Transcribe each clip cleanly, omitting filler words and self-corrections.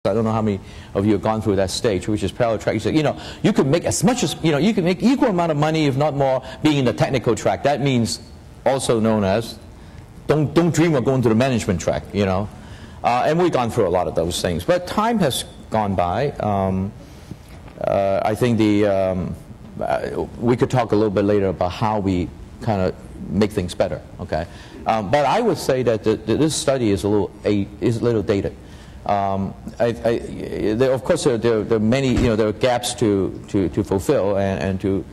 I don't know how many of you have gone through that stage, which is parallel track. You say, you could make as much as, you can make equal amount of money, if not more, being in the technical track. That means also known as, don't dream of going to the management track, And we've gone through a lot of those things. But time has gone by. I think we could talk a little bit later about how we kind of make things better, okay? But I would say that this study is a little dated. Of course, there are many, there are gaps to fulfill and to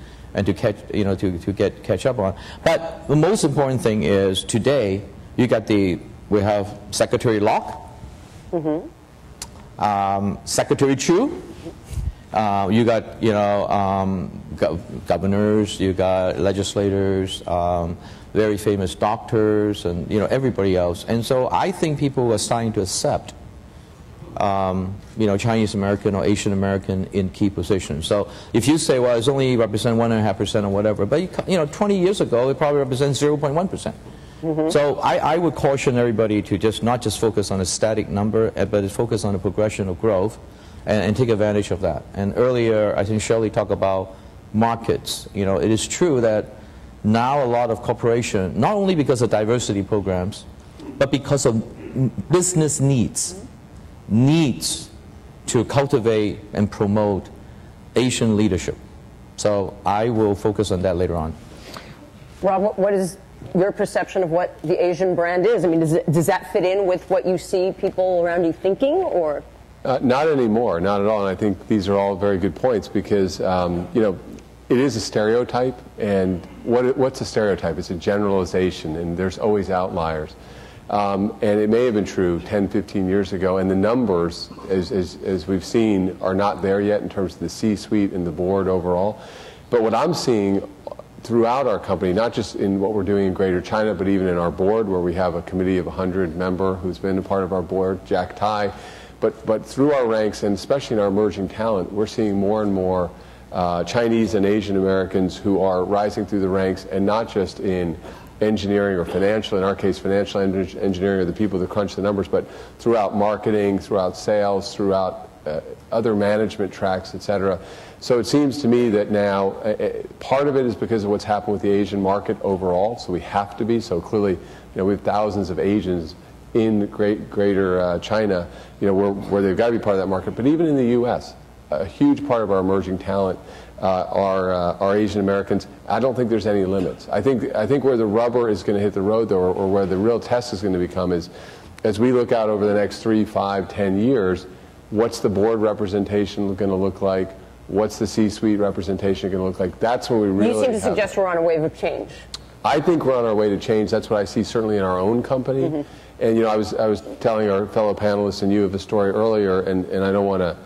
catch, to catch up on. But the most important thing is today we have Secretary Locke, Secretary Chu. You got governors, you got legislators, very famous doctors, and everybody else. And so I think people are starting to accept Chinese American or Asian American in key positions. So if you say, well, it's only represent 1.5% or whatever, but 20 years ago it probably represents 0.1%. So I would caution everybody to not just focus on a static number, but to focus on the progression of growth and take advantage of that. And earlier, I think Shelly talked about markets. It is true that now a lot of corporations, not only because of diversity programs, but because of business needs to cultivate and promote Asian leadership. So I will focus on that later on. Rob, what is your perception of what the Asian brand is? I mean, does that fit in with what you see people around you thinking, or? Not anymore, not at all. And I think these are all very good points because, it is a stereotype. And what's a stereotype? It's a generalization, and there's always outliers. And it may have been true 10, 15 years ago, and the numbers, as we've seen, are not there yet in terms of the C-suite and the board overall. But what I'm seeing throughout our company, not just in what we're doing in Greater China, but even in our board, where we have a committee of 100 member who's been a part of our board, Jack Tai, but through our ranks, and especially in our emerging talent, we're seeing more and more Chinese and Asian Americans who are rising through the ranks, and not just in engineering or financial, in our case financial engineering are the people that crunch the numbers, but throughout marketing, throughout sales, throughout other management tracks, etc. So it seems to me that now part of it is because of what's happened with the Asian market overall, so we have to be. So clearly, we have thousands of Asians in greater China, where they've got to be part of that market. But even in the U.S., a huge part of our emerging talent are Asian Americans. I don't think there's any limits. I think where the rubber is going to hit the road, though, or where the real test is going to become is, as we look out over the next 3, 5, 10 years, what's the board representation going to look like? What's the C-suite representation going to look like? That's when we really. You seem to suggest we're on a wave of change. I think we're on our way to change. That's what I see certainly in our own company. And I was telling our fellow panelists and you of a story earlier, and I don't want to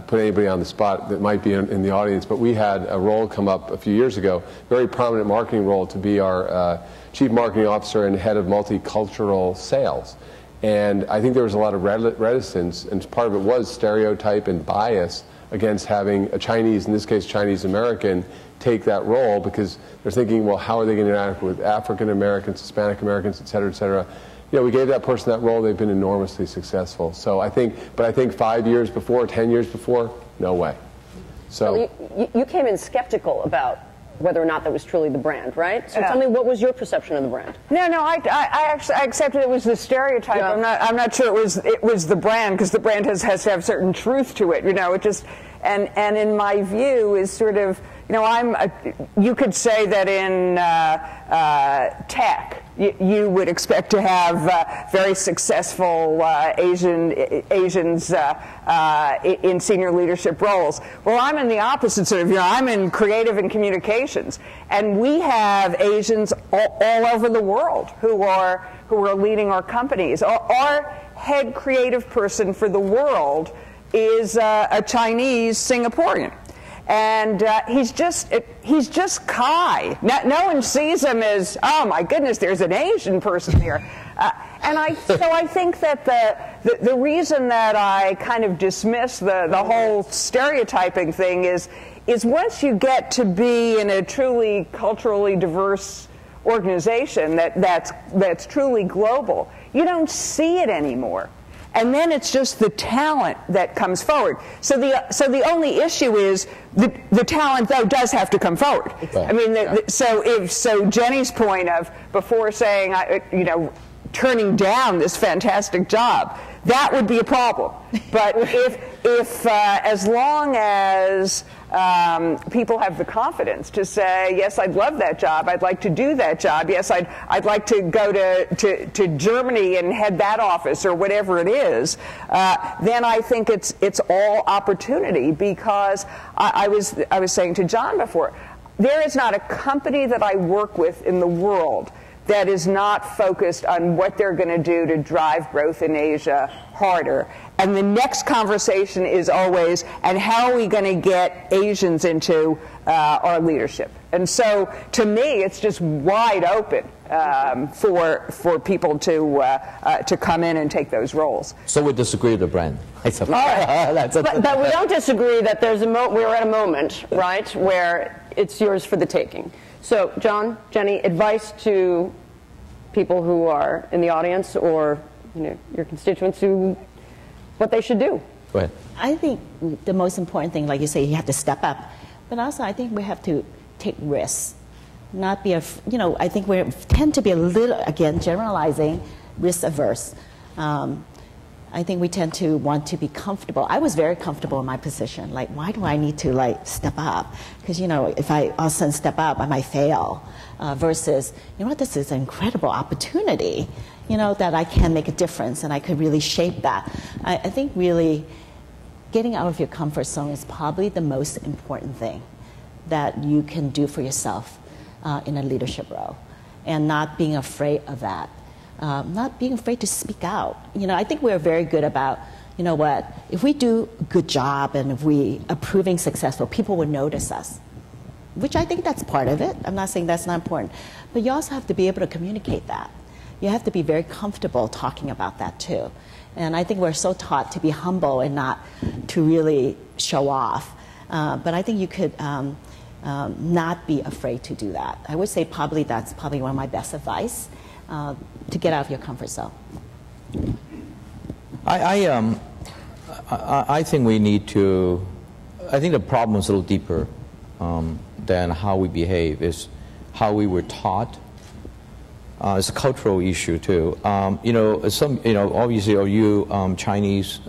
put anybody on the spot that might be in the audience, but we had a role come up a few years ago, very prominent marketing role, to be our chief marketing officer and head of multicultural sales. And I think there was a lot of reticence, and part of it was stereotype and bias against having a Chinese, in this case Chinese American, take that role, because they're thinking, well, how are they going to interact with African Americans, Hispanic Americans, et cetera, et cetera. We gave that person that role. They've been enormously successful. So I think 5 years before, 10 years before, no way. So you came in skeptical about whether or not that was truly the brand, right? So tell me, what was your perception of the brand? No, I accepted it was the stereotype. Yeah. I'm not sure it was the brand, because the brand has to have certain truth to it. It just and in my view is sort of, you could say that in tech, you would expect to have very successful Asians in senior leadership roles. Well, I'm in the opposite sort of, I'm in creative and communications, and we have Asians all over the world who are leading our companies. Our head creative person for the world is a Chinese Singaporean. And he's just Kai. No one sees him as, oh my goodness, there's an Asian person here. So I think that the reason that I kind of dismiss the whole stereotyping thing is once you get to be in a truly culturally diverse organization that's truly global, you don't see it anymore. and then it's just the talent that comes forward. So the only issue is the talent, though, does have to come forward. I mean, so Jenny's point of before saying, you know, turning down this fantastic job, that would be a problem. But if as long as people have the confidence to say, yes, I'd love that job, I'd like to do that job, yes, I'd like to go to Germany and head that office or whatever it is, then I think it's all opportunity, because I was saying to John before, there is not a company that I work with in the world that is not focused on what they're going to do to drive growth in Asia harder. And the next conversation is always, and how are we going to get Asians into our leadership? And so, to me, it's just wide open for people to come in and take those roles. So we disagree with the brand. But we don't disagree that we're at a moment, right, where it's yours for the taking. So, John, Jenny, advice to people who are in the audience, or your constituents, what they should do. Go ahead. I think the most important thing, like you say, you have to step up. But also, I think we have to take risks. Not be, I think we tend to be a little, again, generalizing, risk averse. I think we tend to want to be comfortable. I was very comfortable in my position. Like, why do I need to step up? Because if I all of a sudden step up, I might fail. Versus, this is an incredible opportunity. That I can make a difference and I could really shape that. I think really getting out of your comfort zone is probably the most important thing that you can do for yourself in a leadership role, and not being afraid of that. Not being afraid to speak out. I think we're very good about, if we do a good job and if we are proving successful, people will notice us, which I think that's part of it. I'm not saying that's not important. But you also have to be able to communicate that. You have to be very comfortable talking about that too. And I think we're so taught to be humble and not to really show off. But I think you could not be afraid to do that. I would say that's probably one of my best advice. To get out of your comfort zone. I think we need to. I think the problem is a little deeper than how we behave. Is how we were taught. It's a cultural issue too. Obviously, are you Chinese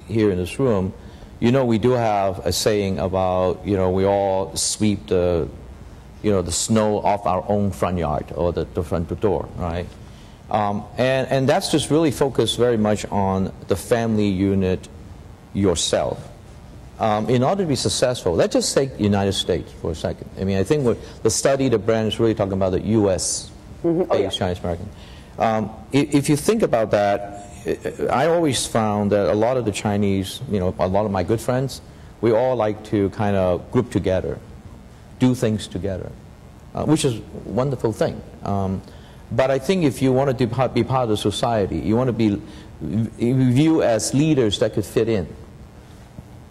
here in this room? We do have a saying about we all sweep the snow off our own front yard or the front door, right? And that's just really focused very much on the family unit yourself. In order to be successful, let's just take the United States for a second. I mean, I think the study, the brand is really talking about the U.S.-based Chinese American. If you think about that, I always found that a lot of the Chinese, a lot of my good friends, we all like to kind of group together, do things together, which is a wonderful thing. But I think if you want to be part of the society, you want to be viewed as leaders that could fit in.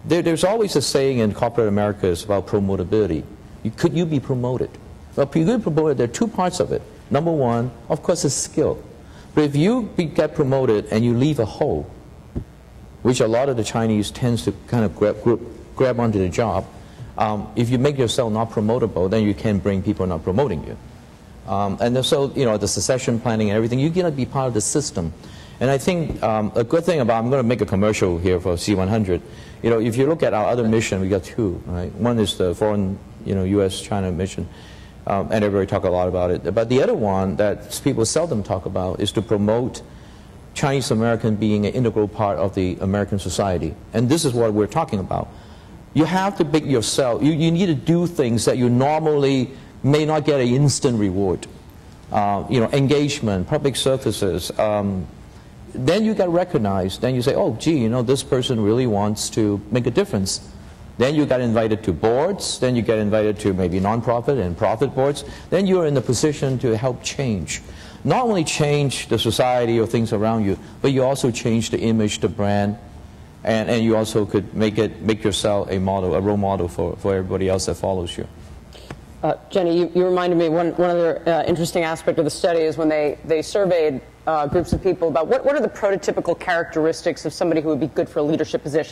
There's always a saying in corporate America is about promotability. Could you be promoted? Well, if you get promoted, there are two parts of it. Number one, of course, is skill. But if you get promoted and you leave a hole, which a lot of the Chinese tends to kind of grab onto the job, if you make yourself not promotable, then you can bring people not promoting you. And so, the succession planning and everything, you're going to be part of the system. And I think a good thing about, I'm going to make a commercial here for C100. If you look at our other mission, we got two, right? One is the foreign, U.S.-China mission, and everybody talk a lot about it. But the other one that people seldom talk about is to promote Chinese American being an integral part of the American society. And this is what we're talking about. You have to make yourself, you need to do things that you normally may not get an instant reward. Engagement, public services. Then you get recognized. Then you say, oh, gee, this person really wants to make a difference. Then you get invited to boards. Then you get invited to maybe nonprofit and profit boards. Then you're in the position to help change. Not only change the society or things around you, but you also change the image, the brand, and you also could make yourself a model, a role model for everybody else that follows you. Jenny, you reminded me one other interesting aspect of the study is when they surveyed groups of people about what are the prototypical characteristics of somebody who would be good for a leadership position.